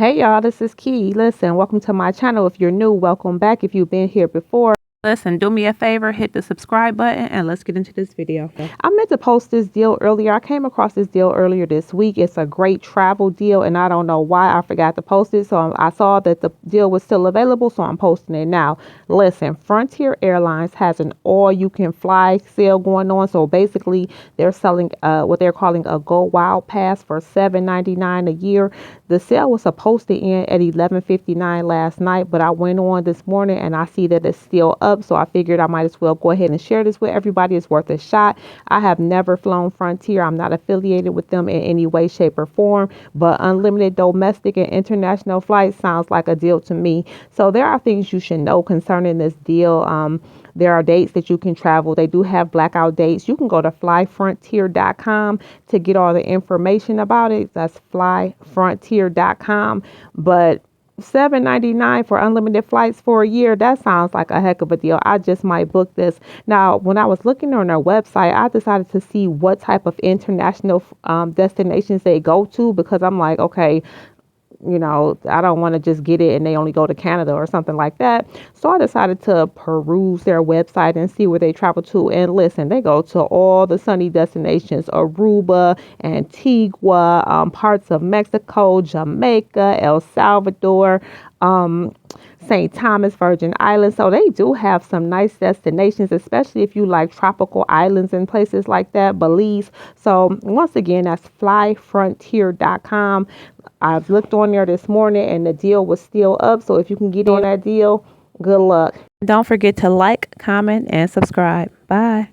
Hey y'all, this is Key. Listen, welcome to my channel. If you're new, welcome back. If you've been here before, listen, do me a favor, hit the subscribe button and let's get into this video. I meant to post this deal earlier. I came across this deal earlier this week. It's a great travel deal and I don't know why I forgot to post it. So I saw that the deal was still available, so I'm posting it now. Listen, Frontier Airlines has an all-you-can-fly sale going on. So basically, they're selling what they're calling a Go Wild Pass for $7.99 a year. The sale was supposed to end at 11:59 last night, but I went on this morning and I see that it's still up. So I figured I might as well go ahead and share this with everybody. It's worth a shot. I have never flown Frontier. I'm not affiliated with them in any way, shape, or form, but unlimited domestic and international flights sounds like a deal to me. So there are things you should know concerning this deal. There are dates that you can travel. They do have blackout dates. You can go to flyfrontier.com to get all the information about it. That's flyfrontier.com. But $7.99 for unlimited flights for a year, that sounds like a heck of a deal. I just might book this. Now, when I was looking on their website, I decided to see what type of international destinations they go to, because I'm like, okay, I don't want to just get it and they only go to Canada or something like that. So I decided to peruse their website and see where they travel to. And listen, they go to all the sunny destinations: Aruba, Antigua, parts of Mexico, Jamaica, El Salvador, St. Thomas, Virgin Islands. So they do have some nice destinations, especially if you like tropical islands and places like that, Belize. So once again, that's flyfrontier.com. I've looked on there this morning and the deal was still up. So if you can get on that deal, good luck. Don't forget to like, comment, and subscribe. Bye.